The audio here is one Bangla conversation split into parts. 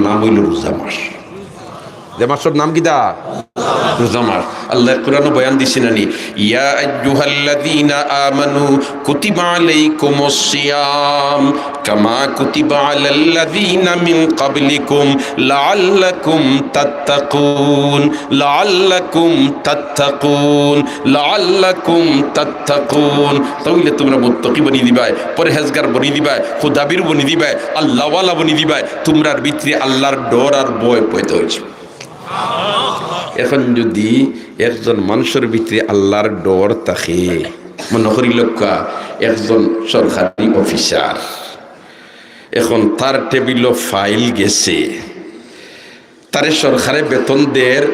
নাম হইল রোজা মাস। যে মাসের নাম কিটা? রোজা মাস। আল্লাহ কোরআনে বয়ান দিছেন নানি, ইয়া আইয়ুহাল্লাযীনা আমানু কুতিবা আলাইকুমুস সিয়াম কামা কুতিবা আলাল্লাযীনা মিন ক্বাবলিকুম লাআল্লাকুম তাত্তাকুন লাআল্লাকুম তাত্তাকুন লাআল্লাকুম তাত্তাকুন। তাহলে তোমরা মুত্তাকি বনি দিবাই, পরহেজগার বনি দিবাই, খুদাবির বনি দিবাই, আল্লাহওয়ালা বনি দিবাই। তোমরার ভিতরে আল্লাহর ডর আর ভয় পয়দা হয়েছে। এখন যদি একজন মানুষের ভিতরে আল্লাহর ডর থাকে, মনে করি লক্ষ্য একজন সরকারি অফিসার, এখন তার টেবিলও ফাইল গেছে, তারে সরকারে বেতন দেয়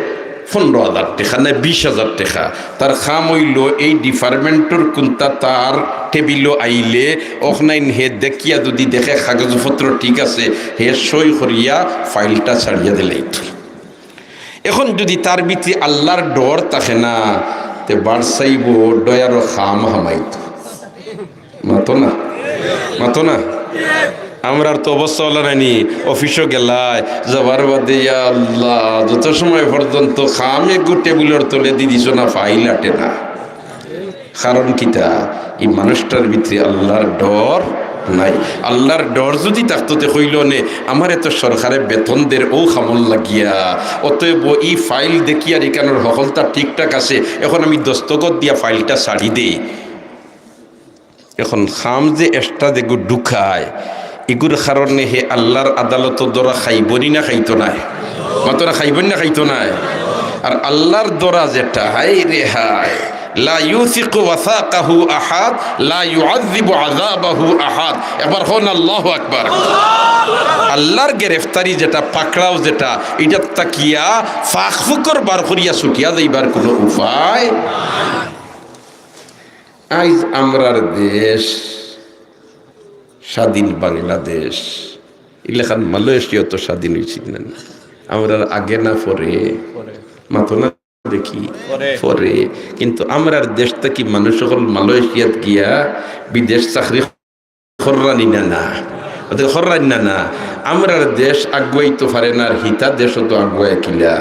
15,000 টাকা না 20,000 টাকা। তার খাম হইল এই ডিপার্টমেন্টের কোনটা তার টেবিলও আইলে অখনাইন হে দেখিয়া যদি দেখে কাগজপত্র ঠিক আছে, হে সই করিয়া ফাইলটা ছাড়িয়া দিলেই। এখন যদি তার ভিতরে আল্লাহর ডর থাকে না, তে বাড়সাইব ডয়ারও খাম হামাইত মাতো না, মাতো না। আমরা তো অবস্থা হলো নানি, অফিসও গেলায় যাবার বাদে আল্লাহ যত সময় পর্যন্ত খামে গো টেবিলের তলে দি দিছ না, ফাইল আটে না। কারণ কিটা? এই মানুষটার ভিতরে আল্লাহর ডর নাই। আল্লাহর ডর যদি থাকতো তে হইল নে আমার এত সরকারে বেতন দের ও খামল লাগিয়া, অতএব এই ফাইল দেখিয়া রেখানোর হকলটা ঠিকঠাক আছে, এখন আমি দস্তখত দিয়া ফাইলটা ছাড়ি দেই। এখন খাম যে এক্সট্রা যেগু ঢুকায়, এগুর কারণে হে আল্লাহর আদালত দরা খাইবনি না খাইতো নাই? মাত্র খাইবনি না খাইতো নাই? আর আল্লাহর দরা যেটা, হাই রে হাই, লা ইউসিকু ওয়াসাকাহু আহাদ লা ইউআযযিবু আযাবাহু আহাদ। এবার হন আল্লাহু আকবার। আল্লাহর গ্রেফতারি যেটা, পাকড়াও যেটা, এটা তাকিয়া ফাঁকফুকর বার করিয়া ছুটিয়া যাইবার কোনো উপায়। আজ আমরার দেশ স্বাধীন বাংলাদেশ, ইলেখান মালয়েশিয়া তো স্বাধীন হয়েছিল না, আমরা আগে না পরে মাতো না দেখি পরে। কিন্তু আমরার দেশ থেকে মানুষ সকল মালয়েশিয়াত গিয়া বিদেশ চাকরি খররানি না না, ওদের খররানি না না। আমরার দেশ আগুয়াই তো পারে না, আর হিতা দেশ তো আগুয়াই কিলা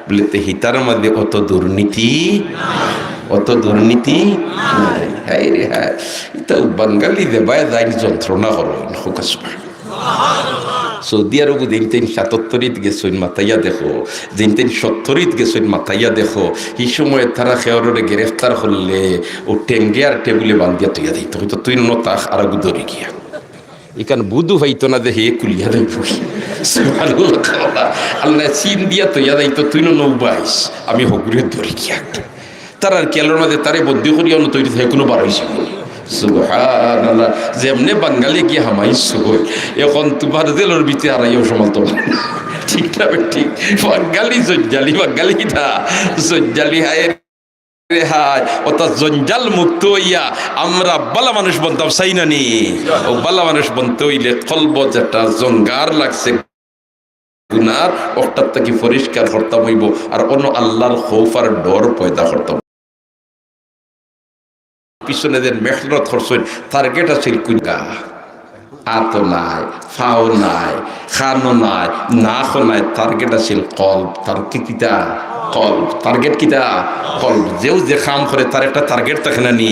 বলে, হিতার মধ্যে অত দুর্নীতি, অত দুর্নীতি নাই। হাই রে হাই, এটা বাঙালি দেবায় যাই যন্ত্রণা হল। সৌদি আরব যেন 77 গেছেন মাতাইয়া দেখো, যেন 70 গেছেন মাতাইয়া দেখো, এই সময় তারা খেয়ারে গ্রেফতার করলে ও টেঙ্গে আর টেবিলে বান্ধিয়া তৈয়া দিত, হয়তো তুই নতাক আর দৌড়ে গিয়া এখান বুধু হইতো না যে হে কুলিয়া দেব আল্লাহ চিন দিয়া তৈয়া দিত, তুই নৌবাইস আমি হগুরে দৌড়ে গিয়া। তার আর কেলোর মাঝে তারে বন্দি করিয়া তৈরি থাকে কোনো বার হয়েছে। সুবহানাল্লাহ, যেমনে বাঙালি কি হামাইছো এখন তোমার জেলের ভিতরে আড়াইও সমান তো ঠিক না? ঠিক বাঙালি জঞ্জালি, বাঙালি কিটা জঞ্জালি হায় হায়, অর্থাৎ জঞ্জাল মুক্ত হইয়া আমরা বালা মানুষ বনতাম চাই না নি? ও বালা মানুষ বনতে হইলে কলব যেটা জঙ্গার লাগছে গুনার অর্থাৎ তাকে পরিষ্কার করতাম হইব, আর অন্য আল্লাহর খৌফ আর ডর পয়দা করতাম। পিছনে যে মেহনত করছেন টার্গেট আছে কুইগা, আতো নাই, ফাও নাই, খানো নাই, নাখো নাই, টার্গেট আছে কলব। টার্গেট কিটা? কলব। টার্গেট কিটা? কলব। যেও যে কাম করে তার একটা টার্গেট থাকে না নি?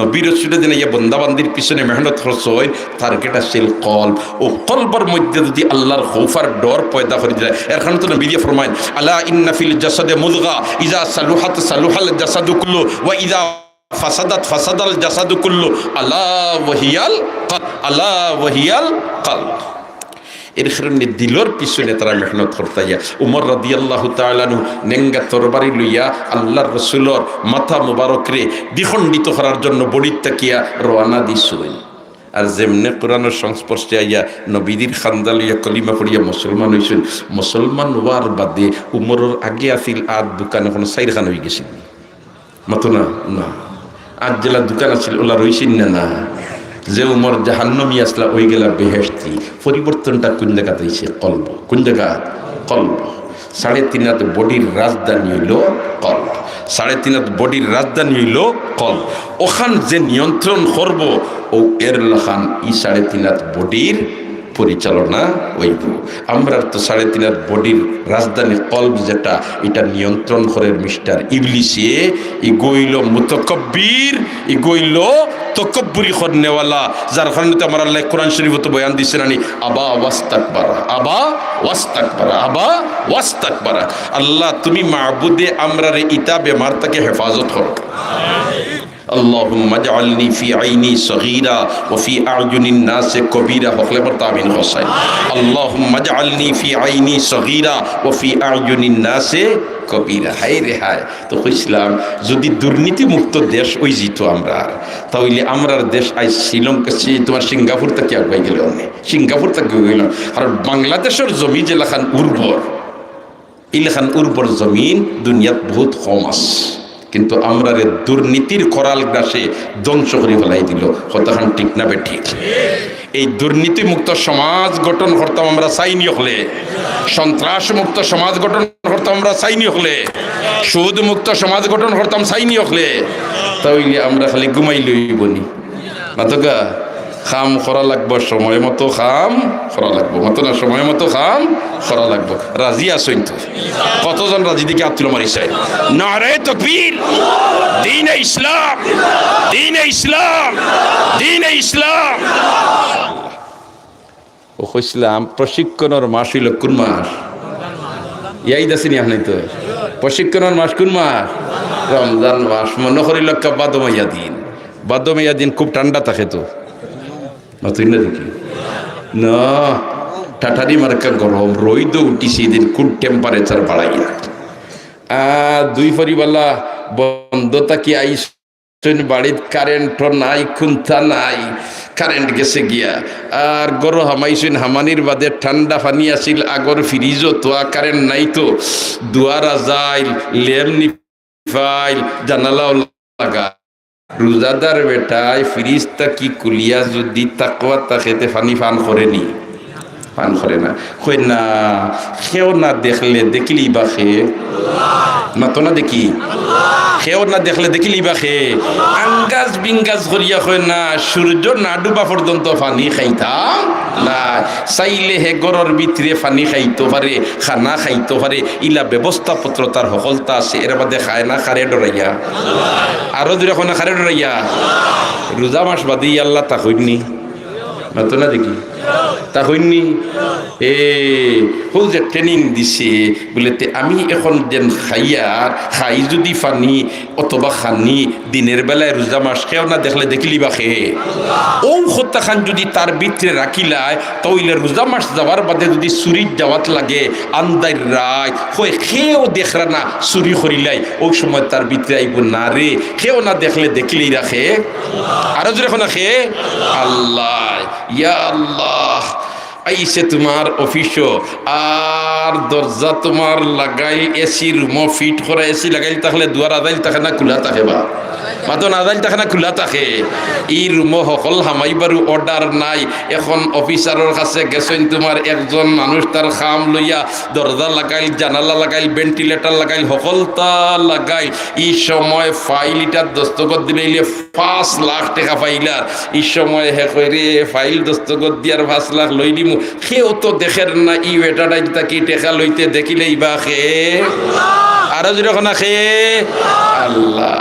নবী রাসূলের দিনে ইয়া বন্দাবান্দির পিছনে মেহনত করছেন, টার্গেট আছে কলব। ও কলবের মধ্যে যদি আল্লাহর খৌফ আর ডর পয়দা করে যায়, এর কারণে তো নবী ফরমায় আলা ইন্না ফিল জাসাদে মুদগা ইজা সালুহাত সালুহাল জাসাদু কুল্লু ওয়া ইজা ফাসাদাত ফাসাদাল জাসাদু কুল্লু আলা ওয়াহিয়াল কলব, আলা ওয়াহিয়াল কলব। এর কারণে দিলর পিছনে তারা মেহনত করতাইয়া। উমর রাদিয়াল্লাহু তাআলা আনহু নেঙ্গা তরবারি লইয়া আল্লাহর রাসূলের মাথা মুবারকরে দ্বিখণ্ডিত করার জন্য বড়ির তাকিয়া রওনা দিছেন। আর যেমনে কোরআনের সংস্পর্শে আইয়া নবীদের খান্দা লইয়া কলিমা পড়িয়া মুসলমান হইছেন, মুসলমান হওয়ার বাদে উমরের আগে আসিল আর দোকান এখন 4 খান হয়ে গেছিল মতো না? না, আজ জেলা দোকান আছিল ওলা রইছেন না? না। যে উমর জাহান্নামী আসলা ওই গেলা বেহেশতি। পরিবর্তনটা কোন জায়গাতে হইছে? কলব। কোন জায়গা? কলব। 3.5 হাত বডির রাজধানী হইল কলব। 3.5 হাত বডির রাজধানী হইল কলব। ওখান যে নিয়ন্ত্রণ করব ও এর লখান ই 3.5 হাত বডির পরিচালনা হইব। আমরা তো 3.5 বডির রাজধানী কলব যেটা, এটা নিয়ন্ত্রণ করে মিস্টার ইবলিসে। ইগোইল মুতাকাব্বির, ইগোইল তকব্বুরি করনেওয়ালা, যার কারণে তো আমার আল্লাহ কোরআন শরীফে তো বয়ান দিচ্ছেন আনি আবা ওয়াস্তাকবারা, আবা ওয়াস্তাকবারা, আবা ওয়াস্তাকবারা। আল্লাহ তুমি মাবুদে আমরারে ইতা বেমার থেকে হেফাজত করো। আল্লাহুম্মা জাআলনি ফি আইনি সগীরা ওয়া ফি আ'য়ুনিন নাসি কবীরা, হকলে পর তামিন হোসাইন। আল্লাহুম্মা জাআলনি ফি আইনি সগীরা ওয়া ফি আ'য়ুনিন নাসি কবীরা। হায় রে হায়, তো কইছিলাম যদি দুর্নীতি মুক্ত দেশ ওই জিতো আমরা, তাহলে আমরার দেশ আজ শ্রীলঙ্কা, তোমার সিঙ্গাপুর থেকে আগাই গেল, সিঙ্গাপুর থেকে গেল। আর বাংলাদেশের জমি যেলাখান উর্বর, ইলাখান উর্বর জমিন দুনিয়াত বহুত কম আছে, কিন্তু আমরা দুর্নীতির করাল গ্রাসে ধ্বংস করে ফেলাই দিল। কতখান ঠিক না বে ঠিক? এই দুর্নীতি মুক্ত সমাজ গঠন করতাম আমরা চাইনি হলে, সন্ত্রাস মুক্ত সমাজ গঠন করতাম আমরা চাইনি হলে, সুদ মুক্ত সমাজ গঠন করতাম চাইনি হলে, তাহলে আমরা খালি ঘুমাই লইবনি না তো গা। খাম করা লাগবো, সময় মতো খাম করা লাগবো, মতো না সময় মতো খাম করা লাগবো। রাজি আসইন তো? কতজন রাজি দিকে আব্দুল মারিসাই? নারে তাকবীর, দ্বীনে ইসলাম, দ্বীনে ইসলাম, দ্বীনে ইসলাম। ও কইছিলাম প্রশিক্ষণের মাস হইল কোন মাস? ইয়াই দাসিনি আপনি তো প্রশিক্ষণের মাস কোন মাস? রমজান মাস। মনে করিল বাদমাইয়া দিন, বাদমাইয়া দিন খুব ঠান্ডা থাকে তো তুই না দেখি না, ঠাঠারি মার্কা গরম, রইদ উঠিছে দিন খুব টেম্পারেচার বাড়াইয়া। দুই পরিবালা বন্ধ থাকি আইসেন বাড়িত, কারেন্ট নাই, খুন্তা নাই, কারেন্ট গেছে গিয়া। আর গরো হামাইছেন, হামানির বাদে ঠান্ডা পানি আসিল আগর ফ্রিজও তো, কারেন্ট নাই তো, দুয়ারা যাইল, লেম নিফাইল, জানালাও লাগা। রোজাদার বেটায় ফিরিস্তা কি কুলিয়া যদি তাকওয়া তাকেতে ফানি ফান করেনি, ফান করে না, কই না খেও না দেখলে দেখিলি বা খে না তো না দেখি, খেও না দেখলে দেখিলি বা খে আঙ্গাজ বিঙ্গাজ করিয়া কই না সূর্য না ডুবা পর্যন্ত ফানি খাইতাম না। চাইলে হে গরর ভিতরে ফানি খাইতে পারে, খানা খাইতে পারে, ইলা ব্যবস্থাপত্র তার সফলতা আছে। এর বাদে খায় না, খারে ডরাইয়া আরো দূরে এখন খারে ডরাইয়া। রোজা মাস বাদি আল্লাহ তা হইনি না তো না দেখি, তা হইনি। যে ট্রেনিং দিছে বলেতে আমি এখন যেন খাই যদি ফানি অথবা খানি দিনের বেলায় রোজা মাস খেও না দেখলে দেখিলি বা খে ও হত্যা খান যদি তার ভিতরে রাখিলায়, তাহলে রোজা মাস যাওয়ার বাদে যদি চুরির যাওয়াত লাগে আন্দার রায় হয়ে খেয়েও দেখরা না চুরি করিলাই, ওই সময় তার ভিতরে আইব না রে, খেয়েও না দেখলে দেখিলেই রাখে। আরো যদি এখন খে আল্লাহ, ইয়া আল্লাহ আইসে তোমার অফিসও আর দরজা তোমার লাগাই, এসি রুমও ফিট করা, এসি লাগাইল তাহলে দুয়ার আদাইল থাকে না খোলা থাকে, বা মাতো আদাইল থাকে না খোলা থাকে। এই রুমও সকল হামাইবারও অর্ডার নাই। এখন অফিসারের কাছে গেছেন তোমার একজন মানুষ, তার খাম লইয়া দরজা লাগাইল, জানালা লাগাইল, ভেন্টিলেটার লাগাইল, সকলটা লাগাইল। এই সময় ফাইল ইটার দস্তখত দিলে 5 লাখ টাকা ফাইলার। এই সময় হে কইরে ফাইল দস্তখত দিয়ার 5 লাখ লই দিমু, কেউ তো দেখের না ই বেটাটাই তাকি টেকা লইতে দেখিলেই বা খে আরো যখন খে আল্লাহ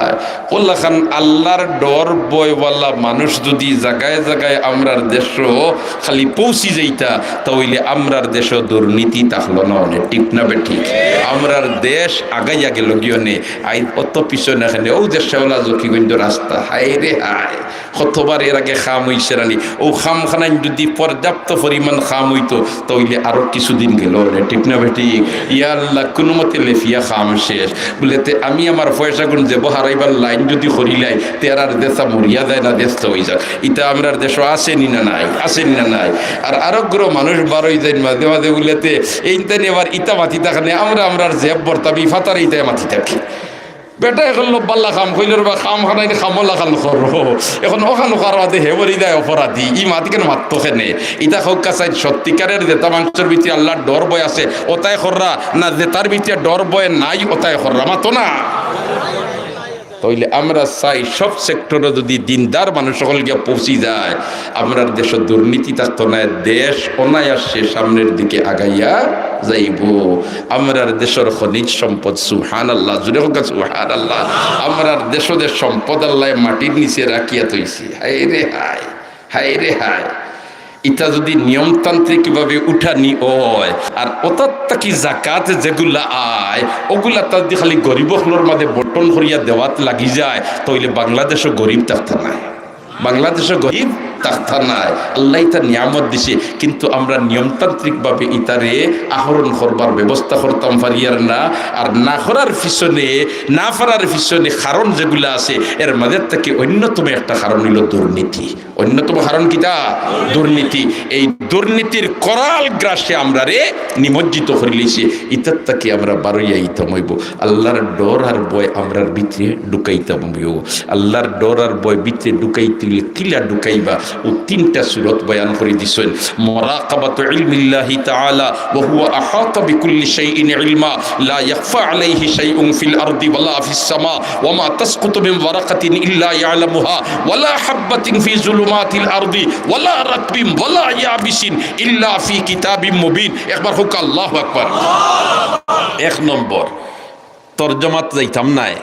ওল্লা খান। আল্লাহর ডর বয়ওয়ালা মানুষ যদি জায়গায় জায়গায় আমরার দেশ খালি পৌঁছি যাইতা, তাহলে আমরার দেশ দুর্নীতি তাহলো না অনেক ঠিক না বে ঠিক? আমরার দেশ আগাইয়া গেল গিয়নে আই অত পিছনে এখানে ও দেশওয়ালা জকিগঞ্জ রাস্তা, হায় রে হায় কতবার এর আগে খাম হইছে রানি। ও খামখানায় যদি পর্যাপ্ত পরিমাণ খাম হইতো তাহলে আরো কিছুদিন গেল ঠিক না বে ঠিক? ইয়া আল্লাহ কোনো মতে লেফিয়া খাম শেষ বলেতে আমি আমার পয়সা গুণ যে হারাইবার লাইন যদি করিলাই তেরার দেশা মরিয়া যায় না, দেশ তো হয়ে যায়। ইটা আমরার দেশ আসেনি না নাই, আসেনি না নাই। আর আরোগ্য মানুষ বারোই যায় মাঝে মাঝে বলেতে এইটা এবার ইটা মাতি থাকানে আমরার জেব বর্তাবি ফাতার ইটাই মাতি থাকি। বেটা এখন লোব্বাল্লা খাম কইলের বা খাম খানাই খামল্লা খান করো, এখন ওখানো কারবাদে হেবরি দেয় অপরাধী। ই মাতি কেন মাত্র খেনে ইটা হোক কাছাই সত্যিকারের জেতা মাংসের ভিতরে আল্লাহর ডর বয় আছে ওতায় খররা না, জেতার ভিতরে ডর বয় নাই ওতায় খররা মাতো না। তাহলে আমরা চাই সব সেক্টরে যদি দিনদার মানুষ সকল গিয়ে পৌঁছে যায়, আমরা দেশের দুর্নীতি থাকতো না, দেশ অনায়াসে সামনের দিকে আগাইয়া যাইব। আমরার দেশের খনিজ সম্পদ সুবহানাল্লাহ, জুড়ে হোক সুবহানাল্লাহ, আমরার দেশের সম্পদ আল্লাহ মাটির নিচে রাখিয়া তৈছি। হায় রে হায়, হায় রে হায়। এটা যদি নিয়মতান্ত্রিক ভাবে উঠানি হয় আর ওটার কি জাকাত যেগুলা আয় ওগুলা তার দিয়ে খালি গরিব হলোর মাঝে বটন করিয়া দেওয়াত লাগি যায়, তাহলে বাংলাদেশও গরিব থাকতে নাই, বাংলাদেশও গরিব থাকতে নাই। আল্লাহ ইতা নিয়ামত দিছে, কিন্তু আমরা নিয়মতান্ত্রিক ভাবে ইতারে আহরণ করবার ব্যবস্থা করতাম পারিয়ার না। আর না করার পিছনে, না পারার পিছনে কারণ যেগুলা আছে এর মাঝে থেকে অন্যতম একটা কারণ হইল দুর্নীতি। অন্যতম কারণ কিটা? দুর্নীতি। এই দুর্নীতির করাল গ্রাসে আমরা রে নিমজ্জিত করে লিছি। ইতার থেকে আমরা বারইয়া ইতাম হইব। আল্লাহর ডর আর বয় আমরার ভিতরে ঢুকাইতাম হইব। আল্লাহর ডর আর বয় ভিতরে ঢুকাইতে কিলা ঢুকাইবা ও তিনটা সূরত বয়ান করে দিছেন। মুরাকাবাতু ইলমিল্লাহি তাআলা ওয়া হুয়া আহাতা বিকুল্লি শাইইন ইলমা লা ইয়াখফা আলাইহি শাইউন ফিল আরদি ওয়ালা ফিস সামা ওয়া মা তাসকুতু মিন ওয়ারাকাতিন ইল্লা ইয়ালামুহা ওয়ালা হাববাতিন ফি যুলুমাতিল আরদি ওয়ালা রাতবিন ওয়ালা ইয়াবিসিন ইল্লা ফি কিতাবিম মুবিন। একবার হোক আল্লাহু আকবার। এক নম্বর, তরজমাত যাইতাম নাই,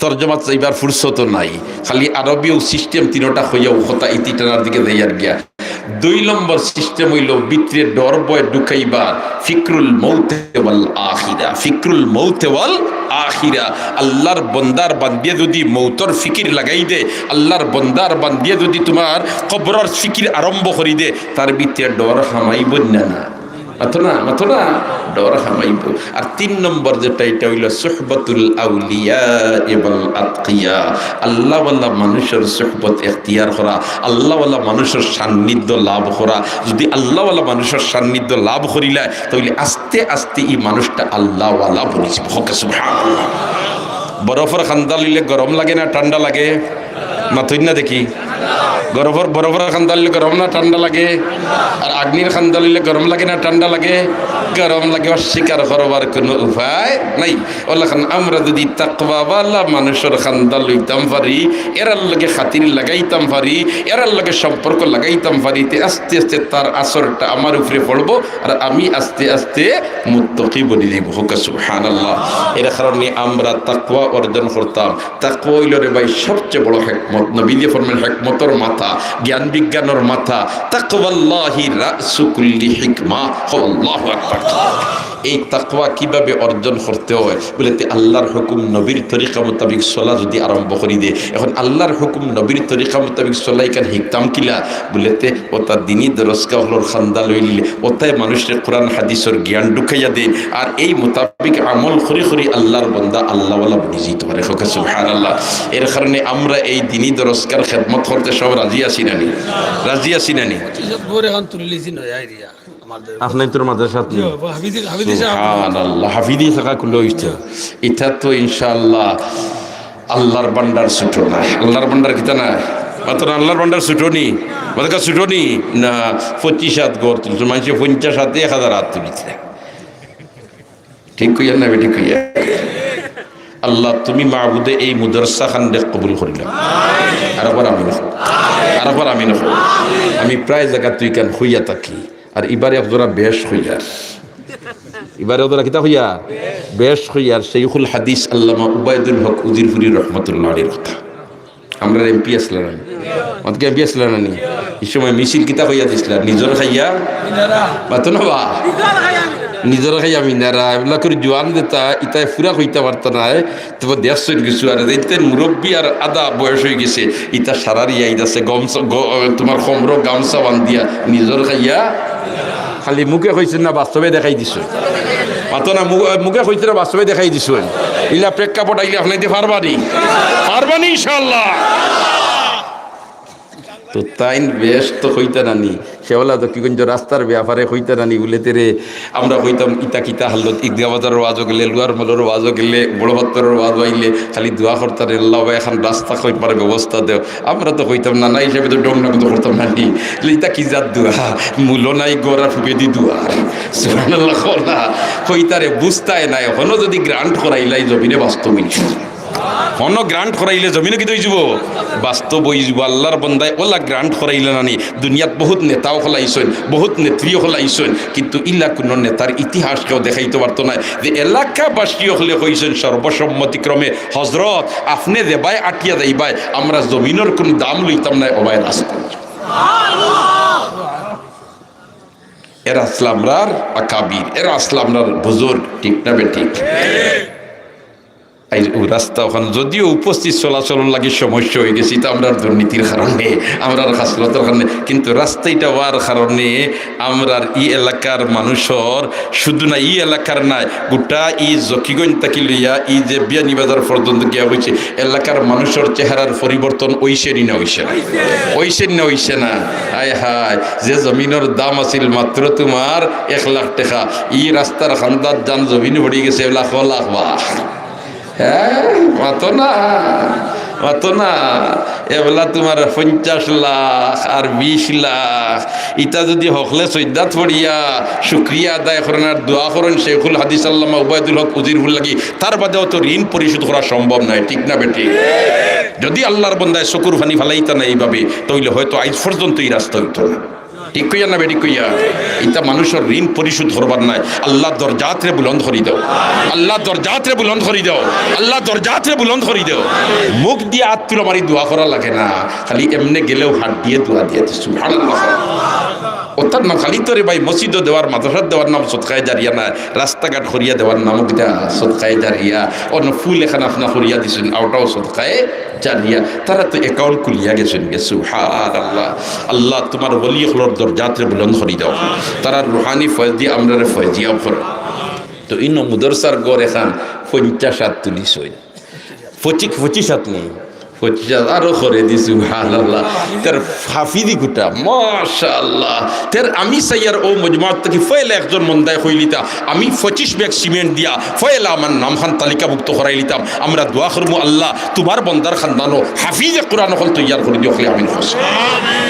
তরজমাত যাইবার ফুরসত নাই, খালি আরবীয় সিস্টেম তিনটা হইয়াও কথা ইতি টানার দিকে যাইয়ার গিয়া। দুই নম্বর সিস্টেম হইল ভিতরে ডর বয় ঢুকাইবার ফিকরুল মৌতে ওয়াল আখিরা, ফিকরুল মৌতে ওয়াল আখিরা। আল্লাহর বন্দার বান্দিয়ে যদি মৌতর ফিকির লাগাই দে, আল্লাহর বন্দার বান্দিয়ে যদি তোমার কবরের ফিকির আরম্ভ করি দে, তার ভিতরে ডর হামাইব না, মাথো না ডর হামাইব। আর তিন নম্বর যেটা, এটা হইল সুহবতুল আউলিয়া এবং আতকিয়া, আল্লাহওয়ালা মানুষের সুহবত এখতিয়ার করা, আল্লাহওয়ালা মানুষের সান্নিধ্য লাভ করা। যদি আল্লাহওয়ালা মানুষের সান্নিধ্য লাভ করিলা, তাহলে আস্তে আস্তে এই মানুষটা আল্লাহওয়ালা বলেছে। সুবহানাল্লাহ। বরফের খান্দা লিলে গরম লাগে না ঠান্ডা লাগে? মাথুই না দেখি। বরফের খান্দা লিলে গরম না ঠান্ডা লাগে? আর আগ্নির খান্দা লিলে গরম লাগে না ঠান্ডা লাগে? গরম লাগে। অস্বীকার করবার কোনো উপায় নাই। ওলাখান আমরা যদি তাকওয়াওয়ালা মানুষের খান্দা লইতাম পারি, এরার লগে খাতির লাগাইতাম পারি, এরার লগে সম্পর্ক লাগাইতাম পারি, আস্তে আস্তে তার আসরটা আমার উপরে পড়বো আর আমি আস্তে আস্তে মুত্তাকি বনে যাইব। হোক সুবহানাল্লাহ। এর কারণে আমরা তাকওয়া অর্জন করতাম। তাকওয়া হইল রে ভাই সবচেয়ে বড় হিকমত। নবী দিয়ে ফরমান হিকমতের মাথা, জ্ঞান বিজ্ঞানের মাথা। তাকওয়াল্লাহি রাসু কুল্লি হিকমা। আল্লাহু আকবার। এই তাকওয়া কিভাবে অর্জন করতে হয় বলেতে আল্লাহর হুকুম নবীর তরিকা মোতাবিক চলা যদি আরম্ভ করি দে। এখন আল্লাহর হুকুম নবীর তরিকা মোতাবিক চলাই কান হিকতাম কিলা বলেতে ওটা দিনই দরজকা হলোর খান্দা লইলে ওটাই মানুষের কোরআন হাদিসের জ্ঞান ঢুকাইয়া দেন। আর এই মোতাবিক আমল করি করি আল্লাহর বন্দা আল্লাহওয়ালা বনে যেতে পারে। সুবহানাল্লাহ। এর কারণে আমরা এই দিনই দরজকার খেদমত করতে সব রাজি আছি নানি? রাজি আছি নানি? আপনার তোর মাদ্রাসা হাফিদি থাকা খুলে হইতো। এটা তো ইনশাআল্লাহ আল্লাহর বান্দার ছুটো না। আল্লাহর বান্দার কিতা না মাত্র আল্লাহর বান্দার ছুটোনি মাদের ছুটোনি না। 25 হাত গড় তুলছে মানুষের, 50 হাতে 1000 হাত তুলিছে। ঠিক কইয়া না? ঠিক কইয়া। আল্লাহ তুমি মাহবুদে এই মুদরসা খান্ডে কবুল করিলাম। আর আবার আমি নখ আমি প্রায় জায়গা তুই কেন হইয়া থাকি। আর এবারে আপনারা বেশ হইয়ার, এবারে ওরা কিতা হইয়া বেশ হইয়ার শাইখুল হাদিস আল্লামা উবাইদুল হক উজিরপুরি রহমতুল্লাহ আলাইহির কথা। আমরা এমপি আসলাম না, আমাকে এমপি আসলাম না নি? এই সময় মিছিল কিতা হইয়া দিছিলাম নিজর খাইয়া বাতো না বা নিজের খাই আমি নেরা এগুলা করে জোয়ান দেতা ইতায় ফুরা হইতে পারত না। তবে দেশ কিছু আর ইতের মুরব্বী আর আদা বয়স হয়ে গেছে, ইতা সারারিয়া ইতাছে গমসা তোমার খমর গামছা বান্ধিয়া নিজের খাইয়া খালি মুখে হয়েছে না বাস্তবে দেখাই দিছ মাতো না মুখে হয়েছে না বাস্তবে দেখাই দিছ। ইলা প্রেক্ষাপট আইলে আপনাকে পারবানি ইনশাআল্লাহ। তো তাই ব্যস্ত হইতে নানি সেওলা তো কিগঞ্জ রাস্তার ব্যাপারে হইতে নানি বলেতে রে আমরা হইতাম ইতা কিতা হালত ঈদগা বাজারের ওয়াজও গেলে লুয়ার মলের ওয়াজও গেলে বড় ভত্তরের ওয়াজ আইলে খালি দোয়া করতাম আল্লাহ এখন রাস্তা হইবার ব্যবস্থা দেও। আমরা তো হইতাম না হিসেবে তো ডং নাম তো করতাম নানি ইতা কি যার দোয়া মূল্য নাই গোড়া ফুকে দি দোয়ার সুবহানাল্লাহ না হইতারে বুঝতায় নাই এখনো যদি গ্রান্ট করাইলাই জমিনে বাস্তবিক অন্য গ্রান্ট করাইলে জমিনে কি হয়ে যাব বাস্তব হয়ে যাব আল্লাহর বন্দায় ওলা গ্রান্ট করাইলে নানি দুনিয়াত বহুত নেতাও হলাইছেন বহুত নেত্রীও হলাইছেন কিন্তু ইল্লা কোনো নেতার ইতিহাস কেউ দেখাইতে পারতো না যে এলাকাবাসীও হলে কইছেন সর্বসম্মতিক্রমে হজরত আপনি দেবাই আটিয়া দেইবাই আমরা জমিনের কোনো দাম লইতাম না ওবাই রাস্তা এরা আসলামরার আকাবির এরা আসলামরার বুজুর্গ ঠিক না বে ঠিক রাস্তা ওখানে যদিও উপস্থিত চলাচল লাগে সমস্যা হয়ে গেছি তা আমরা দুর্নীতির কারণে আমরা খাসলতের কারণে কিন্তু রাস্তাটা হওয়ার কারণে আমরা ই এলাকার মানুষের শুধু না ই এলাকার নাই গোটা ই জকিগঞ্জ তাকি লইয়া ই যে বিয়ানীবাজার পর্যন্ত গিয়া হয়েছে এলাকার মানুষের চেহারার পরিবর্তন ওইসেরই না হইছে না হায় হায় যে জমিনের দাম আছিল মাত্র তোমার 1 লাখ টাকা ই রাস্তার খান্দার যান জমিন ভরে গেছে লাখ লাখ বাহ হ্যাঁ মাতো না এবেলা তোমার 50 লাখ আর 20 লাখ ইটা যদি হকলে সৈদাত পড়িয়া শুক্রিয়া আদায় করেন আর দোয়া করেন শেখুল হাদিস আল্লামা উবায়দুল হক উজিরুল লাগি তার বাদেও তো ঋণ পরিশোধ করা সম্ভব নয় ঠিক না বেটি যদি আল্লাহর বন্দায় শকুর ফানি ফালাইতা না এইভাবে তাহলে হয়তো আজ পর্যন্ত এই রাস্তা হইতো না ঠিক কইয়া না বেটি কইয়া এটা মানুষের ঋণ পরিশোধ করবার নাই আল্লাহ দরজাতরে বুলন্দ করি দাও আল্লাহ দরজাতরে বুলন্দ করি দাও আল্লাহ দরজাতরে বুলন্দ করি দাও মুখ দিয়ে আত্মীয় মারি দোয়া করা লাগে না খালি এমনি গেলেও হাত দিয়ে দোয়া দিয়ে সুবহানাল্লাহ ওটার নাম খালি তোরে ভাই মসজিদ দেওয়ার মাদ্রাসা দেওয়ার নাম সদকায়ে জারিয়া না রাস্তাঘাট করিয়া দেওয়ার নামও কিটা সদকায়ে জারিয়া অন্য ফুল এখানে আপনা করিয়া দিছেন ওটাও সদকায়ে জারিয়া তারা তো অ্যাকাউন্ট খুলিয়া গেছেন সুবহানাল্লাহ আল্লাহ তোমার ওলি হলর দরজাতে বুলন্দ করি দাও তারা রুহানি ফয়েজ দিয়ে আমরা ফয়েজিয়া করো তো ইন মুদরসার গড় এখান 50 তুলিস হই 25 নেই 50 আরো করে দিছি সুবহানাল্লাহ তার হাফিজি গুটা মাশাআল্লাহ তার আমি সাইয়ার ও মজমাত থেকে ফয়লা একজন মন্দায় হইলিতা আমি 25 ব্যাগ সিমেন্ট দিয়া ফয়লা আমার নাম খান তালিকাভুক্ত করাই লিতাম আমরা দোয়া করবো আল্লাহ তোমার বন্দার খানদানো হাফিজে কোরআন হল তৈয়ার করে দিও আমিন হোসেন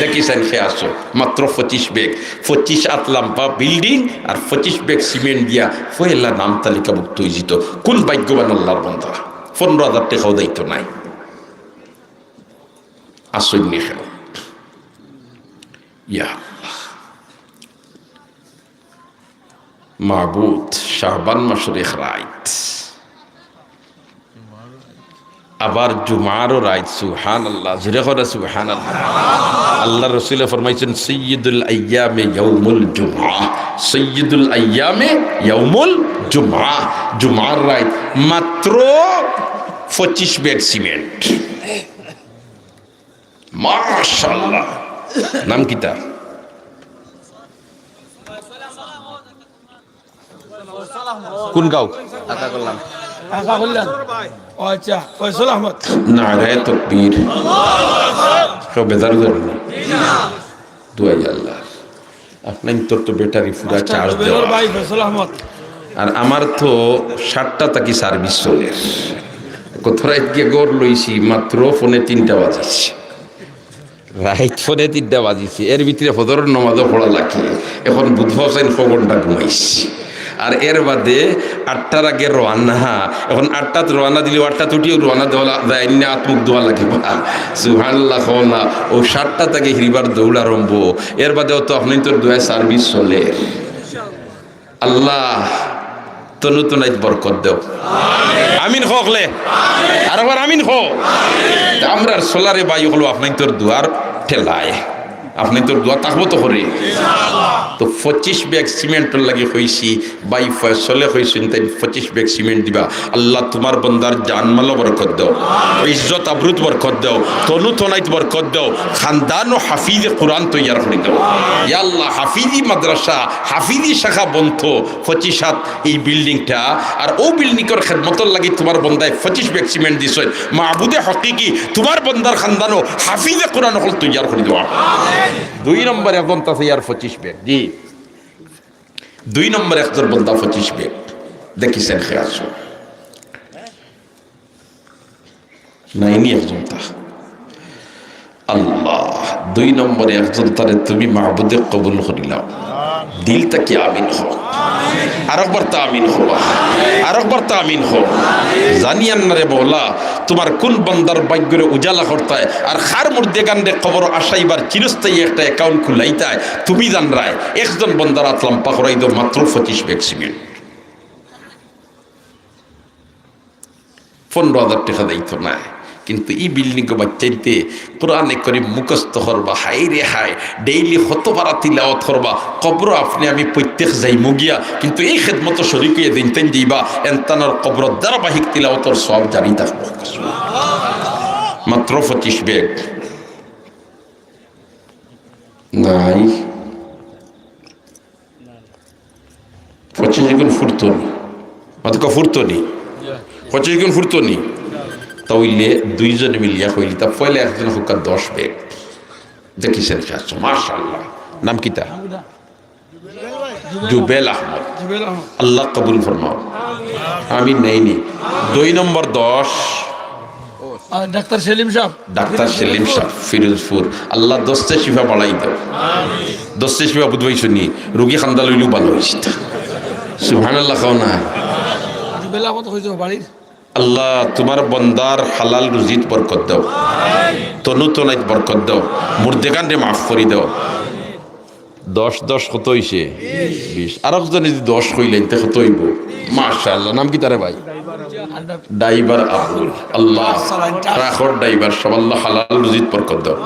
দেখিছেন খেয়ে আসো মাত্র 25 ব্যাগ 25 আতলাম্পা বিল্ডিং আর 25 ব্যাগ সিমেন্ট দিয়া ফয়লা নাম তালিকাভুক্ত হইজিত কোন ভাগ্যবান আল্লাহর বন্দা 15,000 টাকাও দায়িত্ব নাই আসুন খেল ইয়া মাহবুদ শাহবান মাসের রাত আবার জুমারও রাত সুবহানাল্লাহ জোরে করে সুবহানাল্লাহ আল্লাহ রাসূল ফরমাইছেন সাইয়্যিদুল আইয়ামে ইয়াউমুল জুমআ সাইয়্যিদুল আইয়ামে ইয়াউমুল জুমআ জুমার রাত মাত্র 25 ব্যাগ সিমেন্ট মাশাআল্লাহ নাম কিতা কোন গাঁও আকা বললেন আচ্ছা ফয়সাল আহমদ নারায়ে তাকবীর সব বেজার করুন দুয়া আল্লাহ আপনার তো ব্যাটারি পুরা চার্জ দেওয়া ভাই ফয়সাল আহমদ আর আমার তো 7টা তাকি সার্ভিস চলে কোথায় গিয়ে গড় লইছি মাত্র ফোনে 3টা বাজাচ্ছে রাইট ফোনে 3টা বাজিছে এর ভিতরে ফজরের নামাজও পড়া লাগে এখন বুধবার হোসেন 4 ঘন্টা ঘুমাইছি আর এর বাদে 8টার আগে রওনা এখন 8টাত রওনা দিলে 8টা উঠিও রওনা দেওয়া যায় না আত্মুখ দোয়া লাগে সুবহানাল্লাহ খোনা ও 7টা থেকে হিরিবার দৌড় আরম্ভ এর বাদেও তো আপনি তোর দোয়া সার্ভিস চলে আল্লাহ তো নতুন আইত বরকত দেও আমিন হকলে আর আবার আমিন হো আমরা সোলারে বায়ু হলো আপনি তোর দুয়ার ঠেলায় আপনি তোর দোয়া থাকবো তো করে তো 25 ব্যাগ সিমেন্টের লাগে হয়েছি বাই ফয়সলে হয়েছেন তাই 25 ব্যাগ সিমেন্ট দিবা আল্লাহ তোমার বন্দার জানমালও বরকত দাও ইজ্জত আবরুত বরকত দাও তনু তনাইত বরকত দাও খানদান ও হাফিজে কোরআন তৈয়ার করে দাও ইয়া আল্লাহ হাফিজি মাদ্রাসা হাফিজি শাখা বন্ধ 25 এই বিল্ডিংটা আর ও বিল্ডিংয়ের খেদমতর লাগি তোমার বন্দায় 25 ব্যাগ সিমেন্ট দিছই মাহবুদে হকিকি তোমার বন্দার খানদান ও হাফিজে কোরআন হল তৈয়ার করে দাও 2 নম্বর একজন তৈয়ার 25 ব্যাগ জি 2 নম্বর একজন বন্দা 25 ব্যাগ দেখিছেন খেয়াল নাইনি একজন তা আল্লাহ 2 নম্বরে একজন তারে তুমি মাহবুদে কবুল করিলাম দিল থেকে আমিন হোক। আরেকবার তা আমিন হোক, আরেকবার তা আমিন হোক। জানিয়ান না রে মৌলা তোমার কোন বান্দার ভাগ্যরে উজালা করতায় আর খার মধ্যে গান্ডে খবর আসাইবার চিরস্থায়ী একটা অ্যাকাউন্ট খুলাইতায় তুমি জান রায় একজন বান্দার আতলাম পাকড়াই দো মাত্র 25 ব্যাগ সিমেন্ট, 15,000 টাকা দায়িত্ব নাই। কিন্তু এই বিল্ডিং বাচ্চাইতে কোরআনে করিম মুখস্থ করবা, হাই রে হাই ডেইলি হতবারা তিলাওয়াত করবা, কবর আপনি আমি প্রত্যেক যাই মুগিয়া কিন্তু এই খেদমত শরীক হয়ে দিন তেন দিবা এনতানোর কবর ধারাবাহিক তিলাওয়াতর সব জারি থাকবো। মাত্র 25 ব্যাগ নাই, 25 গুণ ফুরতনি মাত্র ফুরতনি, 25 গুণ ফুরতনি তাইলে দুইজনে মিলিয়া হইলি তা পয়লা একজন হুকা 10 ব্যাগ দেখিছেন খাচ্ছ মাশাআল্লাহ। নাম কিতা? জুবেল আহমদ। আল্লাহ কবুল ফরমাও, আমি নেইনি। 2 নম্বর 10 ডাক্তার সেলিম সাহেব, ডাক্তার সেলিম সাহেব ফিরোজপুর। আল্লাহ দস্তে শিফা বাড়াই দাও, দস্তে শিফা বুধবাই শুনি রুগী খান্দা লইলেও ভালো হয়েছে। সুবহানাল্লাহ খাও না। জুবেল আহমদ হইছে বাড়ির। আল্লাহ তোমার বন্দার হালাল রুজিত বরকত দাও, তনু তনাইত বরকত দাও, মুর্দেগানরে মাফ করে দাও। 10 কত হইছে? 20। আর একজন যদি 10 কইলেন তে কত হইব? মাশাআল্লাহ। নাম কি তারে ভাই? ড্রাইভার আব্দুল। আল্লাহ রাখর ড্রাইভার সব আল্লাহ হালাল রুজিত বরকত দাও,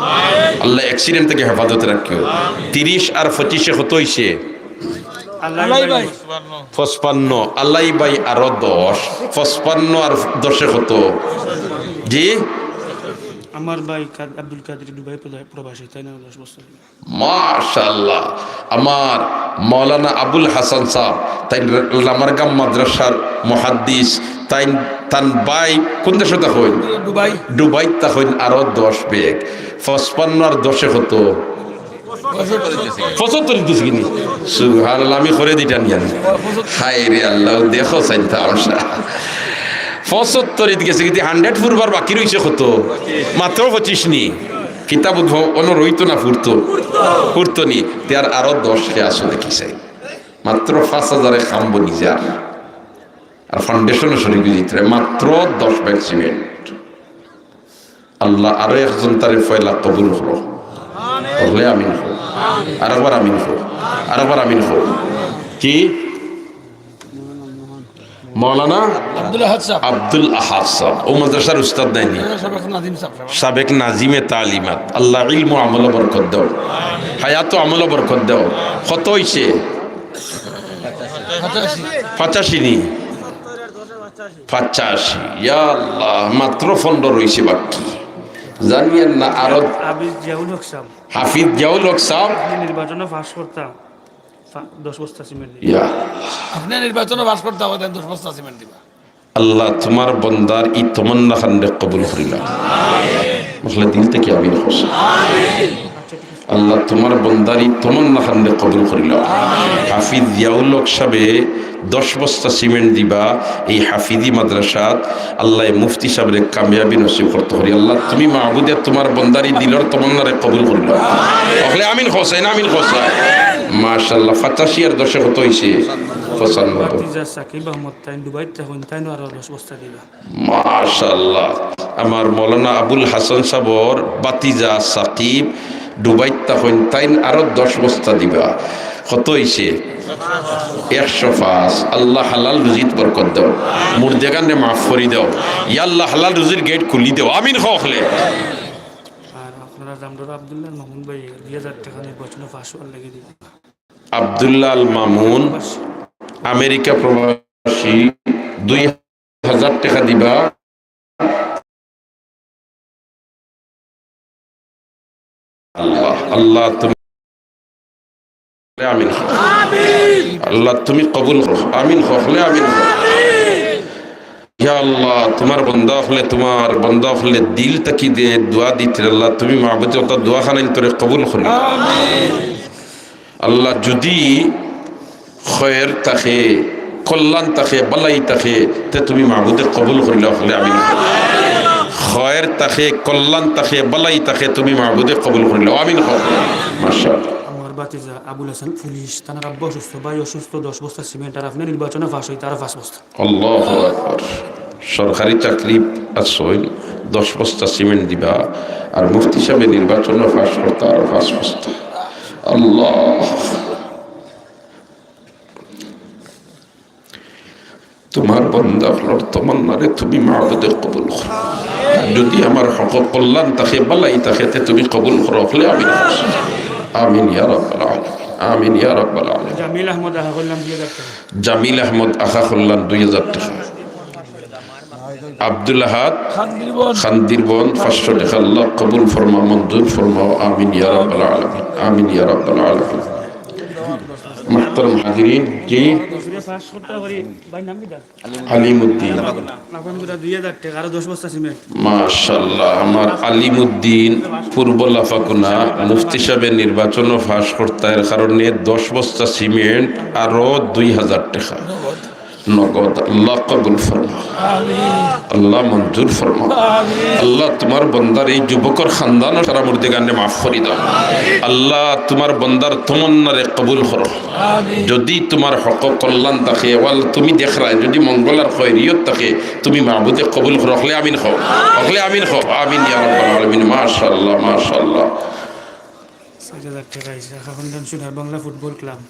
আল্লাহ অ্যাক্সিডেন্ট থেকে হেফাজতে রাখিও। 30 আর 25 কত হইছে? 55। আল্লাহ ভাই আরো 10, 55 আর 10 কত? জি আমার ভাই আব্দুল কাদের দুবাই প্রবাসী, তাই না? 10 বছর। মাশাআল্লাহ। আমার মাওলানা আবুল হাসান সাহেব তাই লামারগাম মাদ্রাসার মুহাদ্দিস, তাই তান ভাই কোন দেশে তখন? দুবাই। দুবাই তখন আরো 10 ব্যাগ। 55 আর 10 কত? 75 দিস কিনি। সুবহানাল্লাহ। আমি করে দিটাম জানি। হায় রে আল্লাহ দেখো চিন্তা আমসা 75 গেছে কিন্তু 100 ফুরবার বাকি রইছে কত? মাত্র 25 নি। কিতাব অন রইতো না ফুরতো নি তার আরো 10 কে আসলে কি চাই মাত্র 5000 খাম বনি যার আর ফাউন্ডেশনে শরীর দিতে মাত্র 10 ব্যাগ সিমেন্ট। আল্লাহ আরো একজন তারে ফয়লা কবুল করো, বলে আমিন হো। আরেকবার আমিন হো, আরেকবার আমিন হো। কি মৌলানা আব্দুল আহাদ সাহেব ও মাদ্রাসার উস্তাদ নাইনি, সাবেক নাজিমে তালিমাত। আল্লাহ ইলম ও আমল বরকত দাও, হায়াত ও আমল বরকত দাও। কত হইছে? 85 নি। 85। ইয়া আল্লাহ মাত্র 15 রইছে বাকি। জানিয়েন না আরো হাফিজ জিয়াউল হক সাহেব, হাফিজ জিয়াউল হক সাহেব নির্বাচনে পাস করতাম 10 বস্তা সিমেন্ট। ইয়া আপনি নির্বাচনে পাস করতে হবে 10 বস্তা সিমেন্ট দিবা। আল্লাহ তোমার বন্দার ই তমন্না খান্ডে কবুল করিলা, আসলে দিল থেকে আমিন হোস। আল্লাহ তোমার বন্দার ই তমন্না খান্ডে কবুল করিলা। হাফিজ জিয়াউল হক সাহেবে 10 বস্তা সিমেন্ট দিবা এই হাফিজি মাদ্রাসাত। আল্লাহ মুফতি সাহেবের কামিয়াবি নসিব করতে পারি। আল্লাহ তুমি মাহবুদে তোমার বন্দারি দিলর তমন্নারে কবুল করিলা, আসলে আমিন হোসেন, আমিন হোসেন। মাশাআল্লাহ। 85 আর 10 কত হইছে? 95। সাকিব আহমদ তাই দুবাই তখন তাই আরো 10 বস্তা দিবা। মাশাআল্লাহ। আমার মৌলানা আবুল হাসান সাহেবর বাতিজা সাকিব দুবাই তখন তাই আরো 10 বস্তা দিবা। কত হইছে? 105। আল্লাহ হালাল রুজিত বরকত দাও, মুর্দেগানে মাফ করে দাও। ইয়া আল্লাহ হালাল রুজির গেট খুলি দাও। আমিন হলে। আর আপনারা জামদার আব্দুল্লাহ মামুন ভাই 2000 টাকা নির্বাচনে পাস হওয়ার লাগি দিবা। আব্দুল্লাহ আল মামুন আমেরিকা প্রবাসী 2000 টাকা দিবা। আল্লাহ আল্লাহ তুমি আমিন। আল্লাহ তুমি কবুল করো। আমিন হলে আমিন। ইয়া আল্লাহ তোমার বন্দা হলে, তোমার বন্দা হলে দিল তাকি দে দোয়া দিতে। আল্লাহ তুমি মাহবুবে ওটা দোয়া খানাইন তোরে কবুল করো। আল্লাহ যদি খয়ের তাকে, কল্যাণ তাকে, বালাই তাকে তে তুমি মাহবুবে কবুল করিলা হলে আমিন। খয়ের তাকে, কল্যাণ তাকে, বালাই তাকে তুমি মাহবুবে কবুল করিলা আমিন। মাশাআল্লাহ। আমার বাতিজা আবুল হাসান পুলিশ তার আব্বা অসুস্থ, ভাই অসুস্থ, 10 বস্তা সিমেন্ট, আর আপনি নির্বাচনে ফাঁস হইতে আর 5 বস্তা। আল্লাহু আকবার। সরকারি চাকরি আসইল 10 বস্তা সিমেন্ট দিবা, আর মুফতি সাহেব নির্বাচন পাস করতে আর 5 বস্তা। আল্লাহ, তোমার বান্দা হলোর তমান্নারে তুমি মাবুদে কবুল করো। যদি আমার হক কল্যাণ তাকে বালাই তাকে তুমি কবুল করো, হলে আমিন। আমিন ইয়া রাব্বাল আলামিন, আমিন ইয়া রাব্বাল আলামিন। জামিল আহমদ আহা করলাম 2000 টাকা। জামিল আহমদ আখা কল্যাণ 2000 টাকা। আব্দুল আহাদ খান্দির বোন 500 টাকা। আল্লাহ কবুল ফরমা, মঞ্জুর ফরমাও। আমিন ইয়া রাব্বাল আলামিন, আমিন ইয়া রাব্বাল আলামিন। মুহতারাম হাজিরিন, জি ফাঁস করতে পারি ভাই নাম কি? আলিমউদ্দিন। আপনার 2000 টাকা আর 10 বস্তা সিমেন্ট। মাশাআল্লাহ, আমার আলিমউদ্দিন পূর্ব লাফাকুনা মুফতি সাহেবের নির্বাচনও ফাঁস করতার কারণে 10 বস্তা সিমেন্ট আরো 2000 টাকা নগদ। আল্লাহ কবুল ফরমা, আল্লাহ মঞ্জুর ফরমা। আল্লাহ তোমার বন্দার এই যুবকর খানদান সারা মুর্দে গানে মাফ করি দাও। আল্লাহ তোমার বন্দার তমন্নারে কবুল করো। যদি তোমার হক কল্যাণ থাকে, ওয়াল তুমি দেখরাই যদি মঙ্গলার খৈরিয়ত থাকে, তুমি মাহবুদে কবুল করো। হলে আমিন খাও, হলে আমিন খাও। আমিন ইয়া রাব্বাল আলামিন। মাশাআল্লাহ, মাশাআল্লাহ। 6000 টাকা আইছে এখন সোনার বাংলা ফুটবল ক্লাব।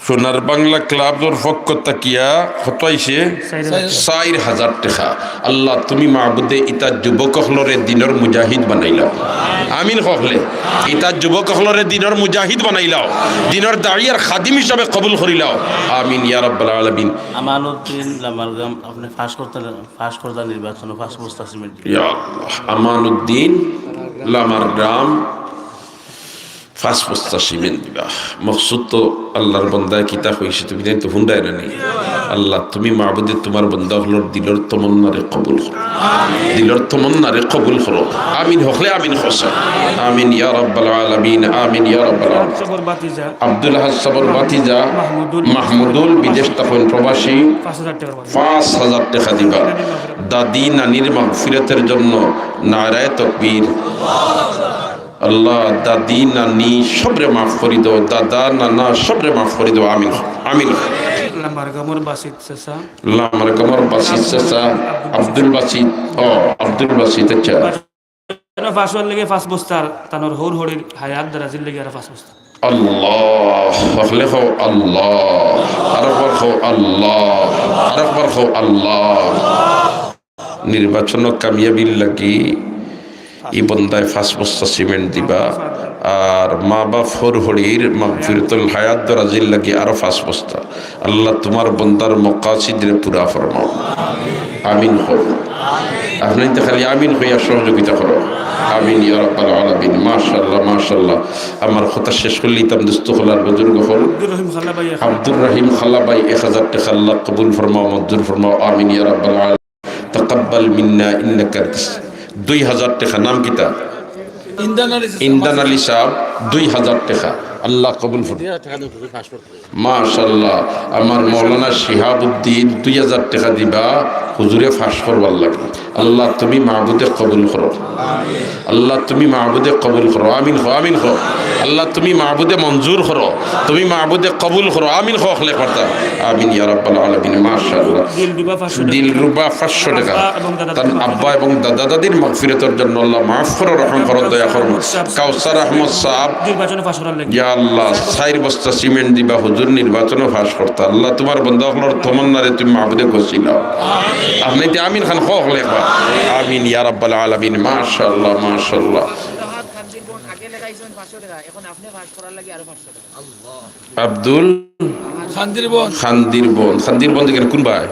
সোনার বাংলা ক্লাবের পক্ষ তাকিয়া কত আইছে? 4000 টাকা। আল্লাহ তুমি মাহবুদে ইতা যুবক হলরে দিনের মুজাহিদ বানাইলাও। আমিন হলে ইতা যুবক হলরে দিনের মুজাহিদ বানাইলাও, দিনের দাঁড়িয়ার খাদিম হিসাবে কবুল করিলাও। আমিন ইয়া রাব্বাল আলামিন। আমানুদ্দিন লামারগাম আপনি ফাঁস করতে নির্বাচন 5 বস্তা সিমেন্ট। ইয়া আল্লাহ, আমানুদ্দিন লামারগাম 5 বস্তা সিমেন্ট দিবা। মকসুদ তো আল্লাহর বন্দায় কিতাব হয়েছে, তুমি জানি তো হুন্ডায় রানি। আল্লাহ তুমি মাহবুদে তোমার বন্দা হলোর দিলর তমন্নারে কবুল করো, দিলর তমন্নারে কবুল করো। আমিন হলে আমিন খসা। আমিন ইয়া রাব্বাল আলামিন, আমিন ইয়া রাব্বাল আলামিন। সবর বাতিজা আব্দুল হাসাবর বাতিজা মাহমুদুল বিদেশ তখন প্রবাসী 5000 টাকা। 5000 টাকা দিবা। দাদি নানির মাগফিরাতের জন্য নারায়ে তাকবীর। আল্লাহ দাদি নানি সবরে মাফ করে দাও, দাদা নানা সবরে মাফ করে দাও। আমিন, আমিন। লামারগামর বাসিত চাচা, লামারগামর বাসিত চাচা আব্দুল বাসিত। ও আব্দুল বাসিত, আচ্ছা। ফাঁস হওয়ার লেগে 5 বস্তা, তানোর হোর হরির হায়াত দারাজির লেগে আর 5 বস্তা। আল্লাহ হলে খাও আল্লাহ, আরেকবার খাও আল্লাহ, আরেকবার খাও আল্লাহ। নির্বাচন কামিয়াবির লাগি এই বন্দায় 5 বস্তা সিমেন্ট দিবা, আর মা বাপ হরির মাগফিরাতুল হায়াত দরাজিল লাগি আরো 5 বস্তা। আল্লাহ তোমার বন্দার মকাসিদরে পুরা ফরমাও। আমিন হো। আপনি তো খালি আমিন হইয়া সহযোগিতা করো। আমিন ইয়া রাব্বাল আলামিন। মাশাআল্লাহ, মাশাআল্লাহ। আমার কথা শেষ করলেই তাম দোস্ত হলার বুজুর্গ হল আব্দুর রহিম খালাবাই 1000 টাকা। আল্লাহ কবুল ফরমাও, মঞ্জুর ফরমাও। আমিন ইয়া রাব্বাল আলামিন। তাকাব্বাল মিন্না ইন্নাকা 2000 টাকা। নাম কিতা? ইন্দান আলী সাহেব 2000 টাকা। আল্লাহ কবুল ফরমাও। মাশাআল্লাহ। আমার মৌলানা শিহাবুদ্দিন 2000 টাকা দিবা, হুজুরে ফাঁস করবার লাগে। আল্লাহ তুমি মাহবুদে কবুল করো, আল্লাহ তুমি মাহবুদে কবুল করো। আমিন হো, আমিন হো। আল্লাহ তুমি মাহবুদে মঞ্জুর করো, তুমি মাহবুদে কবুল করো। আমিন হো হলে করতা। আমিন ইয়া রাব্বাল আলামিন। মাশাআল্লাহ। দিলরুবা 500 টাকা। তার আব্বা এবং দাদা দাদির মাগফিরাতের জন্য আল্লাহ মাফ করো, রহম করো, দয়া করো। কাউসার আহমদ সাহেব নির্বাচনে ফাঁস করার লেগে ইয়া আল্লাহ 4 বস্তা সিমেন্ট দিবা, হুজুর নির্বাচনও ফাঁস করতা। আল্লাহ তোমার বন্ধা হলোর তমন্নারে তুমি মাহবুদে গছিলাও। আপনি তো আমিন খান হো হলে কর। আমিন ইয়া রাব্বাল আলামিন। মাশাআল্লাহ, মাশাআল্লাহ। আব্দুল খান্দির বোন, খান্দির বোন দেখেন কোন ভাই?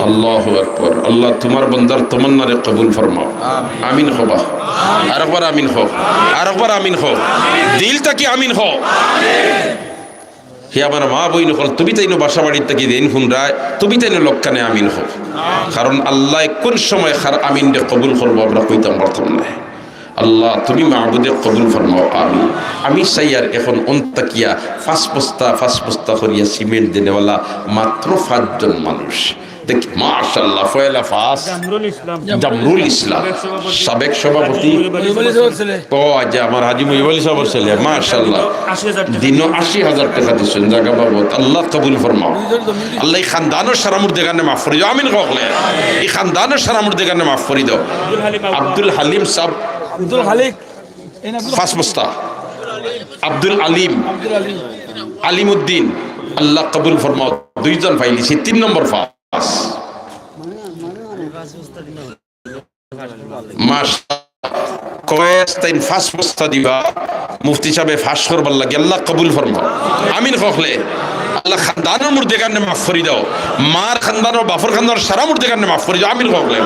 আল্লাহু আকবার। আল্লাহ তোমার বন্দার তমন্নারে কবুল ফরমাও। আমিন হবা। আরেকবার আমিন হো, আরেকবার আমিন হো। দিলটা কি আমিন হো। হে আমার মা বই নকল, তুমি তাই বাসা বাড়ির থেকে দিন হুনরায়, তুমি তাই লক্ষানে আমিন হো। কারণ আল্লাহ কোন সময় খার আমিন রে কবুল করবো আমরা কইতাম পারতাম না। আল্লাহ তুমি মাহবুদে কবুল ফরমাও আমিন। আমি চাই আর এখন অন্তাকিয়া পাঁচ বস্তা করিয়া সিমেন্ট দেনেওয়ালা মাত্র 5 জন মানুষ দেখি মাশাআল্লাহ। পয়লা ফাস জামরুল ইসলাম সাবেক সভাপতি ও আজ আমার হাজি মুইবুল সাহেবের ছেলে মাশাআল্লাহ দিন 80,000 টাকা দিচ্ছেন জায়গা বাবদ। আল্লাহ কবুল ফরমাও। আল্লাহ এই খানদানের সারা মুর্দেগানে মাফ করে দাও আমিন কখলে। এই খানদানের সারা মুর্দেগানে মাফ করে দাও। আব্দুল হালিম সাহেব, আব্দুল খালিক, 5 বস্তা। আব্দুল আলিম, আলিমউদ্দিন, আল্লাহ কবুল ফরমাও। 2 জন পাইলিছি 3 নম্বর ফাস কয়েস্তাইন 5 বস্তা দিবা মুফতি সাহেব ফাঁস করবার লাগে। আল্লাহ কবুল ফরমাও আমিন কখলে। আল্লাহ খানদানের মুর্দেগানে মাফ করে দাও। মার খানদানের বাফর খানদানের সারা মুর্দেগানে মাফ করে দাও আমিন কখলে।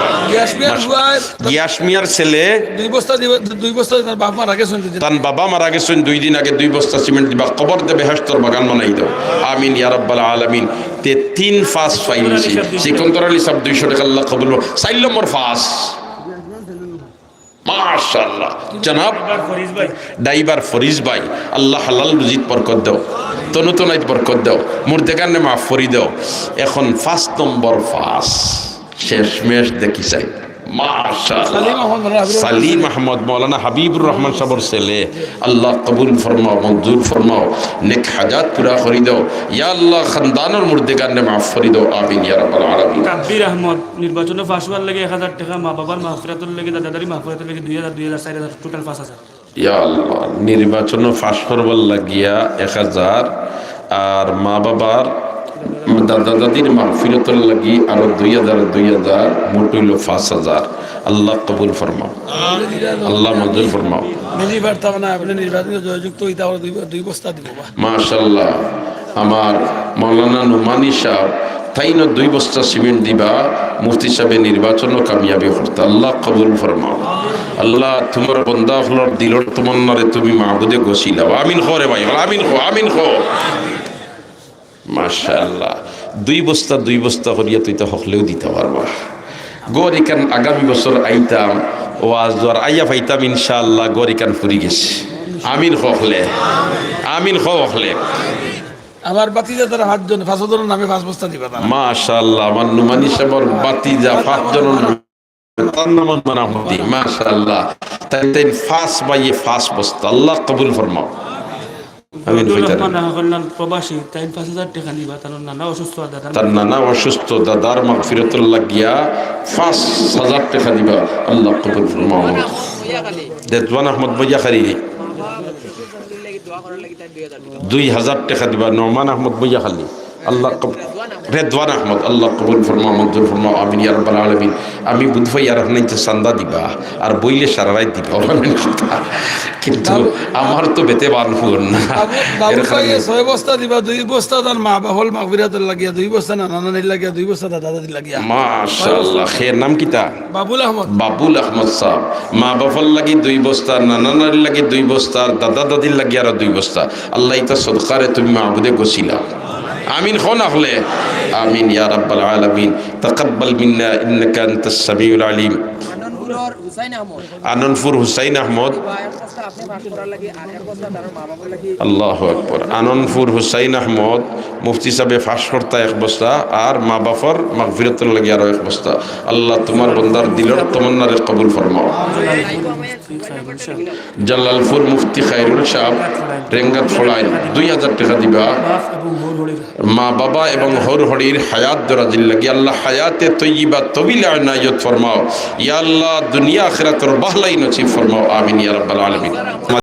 গিয়াস মিয়ার ছেলে 2 বস্তা দিবা, 2 বস্তা তার বাপ মারা গেছেন, তার বাবা মারা গেছেন 2 দিন আগে। 2 বস্তা সিমেন্ট দিবা কবর দেবে বেহেশতের বাগান বানাই দাও আমিন ইয়া রাব্বাল আলামিন। 3 ফাস পাইছি। সিকন্দর আলী সাহেব 200 টাকা আল্লাহ কবুল। 4 নম্বর ফাস মাশাআল্লাহ জনাব ড্রাইভার ফরিজ ভাই, আল্লাহ হালাল রুজিত বরকত দাও, তনুতনাইত বরকত দাও, মুর্দেগানে মাফ করি দাও। এখন 5 নম্বর ফাস শেষমেশ দেখি চাই মাশাআল্লাহ সালিম আহমদ মৌলানা হাবিবুর রহমান সাহেবের ছেলে। আল্লাহ কবুল ফরমাও, মঞ্জুর ফরমাও, নেক হাজাত পুরা করে দাও ইয়া আল্লাহ। খানদানের মুর্দেগানে মাফ করে দাও আমিন ইয়া রাব্বাল আলামিন। কাব্বির আহমদ নির্বাচনে ফাঁস হওয়ার লাগে 1000 টাকা, মা বাবার মাহফিরাতুর লাগে, দাদাদারি মাহফিরাতুর লাগে 2000, 4000, টোটাল 5000। ইয়া আল্লাহ নির্বাচন ফাঁস করবার লাগিয়া 1000 আর মা বাবার দাদা দাদির মাহফিরতের লাগি আরো 2000 মোট হইল 5000। আল্লাহ কবুল ফরমাও, আল্লাহ মঞ্জুর ফরমাও। মাশাআল্লাহ আমার মাওলানা নুমানি সাহেব তাইনো 2 বস্তা সিমেন্ট দিবা মুফতি সাহেব নির্বাচন কামিয়াবি করতে। আল্লাহ কবুল ফরমাও। আল্লাহ তোমার বন্দা হলর দিলর তমন্নারে তুমি মাহবুদে গছিলাও আমিন খরে ভাই আমিন খো আমিন খো। মাশাআল্লাহ 2 বস্তা করিয়া তুই তো হকলেও দিতে পারবা। গরিকান আগামী বছর আইতাম ওয়াজ দোয়ার আইয়া পাইতাম ইনশাআল্লাহ। গরিকান ফুরি গেছে আমিন হকলে আমিন হকলে। আমার বাতিজা তারা 5 জন 5 জনের নামে 5 বস্তা দিবা তারা। মাশাআল্লাহ আমার নুমানি সাহেবের বাতিজা 5 জনের নামে তার নাম মানাহমদি মাশাআল্লাহ। তাই 5 বাইয়ে 5 বস্তা। আল্লাহ কবুল ফরমাও আমিন। প্রবাসী তাই 5000 টাকা দিবা। তার নানা অসুস্থ, তার নানা অসুস্থ, দাদার মাগফিরাতুল লাগিয়া 5000 টাকা দিবা। আল্লাহ কবুল ফরমাও। দেদওয়ান আহমদ বইয়া খারি 2000 টাকা দিবা। নোমান আহমদ বইয়া খালি আল্লাহ রেদওয়ান আহমদ আল্লাহ কবুল ফরমাও, মঞ্জুর ফরমাও আমিন ইয়া রাব্বাল আলামিন। আমি বুধভাই আর আপনাইতে চান্দা দিবা আর বইলে সারা রাত দিবা কিন্তু আমার তো বেতে বানফুর না। 6 বস্তা দিবা, 2 বস্তা তার মা বাহল মাগফিরাতুল লাগিয়া, 2 বস্তা নানানির লাগিয়া, 2 বস্তা দাদা দাদির লাগিয়া। মাশাআল্লাহ খের নাম কিতা? বাবুল আহমদ। বাবুল আহমদ সাহেব মা বাবার লাগি 2 বস্তা, নানানার লাগি 2 বস্তা, দাদা দাদির লাগি আর 2 বস্তা। আল্লাহ ইতা সদকারে তুমি মাহবুদে গছিলা আমিন খন আখলে আমিন ইয়া রাব্বাল আলামিন। তাকাব্বাল মিন্না ইন্নাকা আনতাস সামিউল আলিম। আনন্দপুর হুসাইন আহমদ আল্লাহু আকবার। আনন্দপুর হুসাইন আহমদ মুফতি সাহেব ফাঁস করতা 1 বস্তা আর মা বাবার মাগফিরাতুল লাগি আর 1 বস্তা। আল্লাহ তোমার বান্দার দিলর তমন্নারে কবুল ফরমাও। জালালপুর মুফতি খায়রুল সাহেব রেঙ্গাত ফড়াই 2000 টাকা দিবা। মা বাবা এবং হরহরির হায়াত দরাজিল লাগি আল্লাহ হায়াতে তৈয়বা তবিলা ইনায়ত ফরমাও ইয়া আল্লাহ। দুনিয়া আখিরাতের বাহলাই নসিব ফরমাও আমিন ইয়া রাব্বাল আলামিন।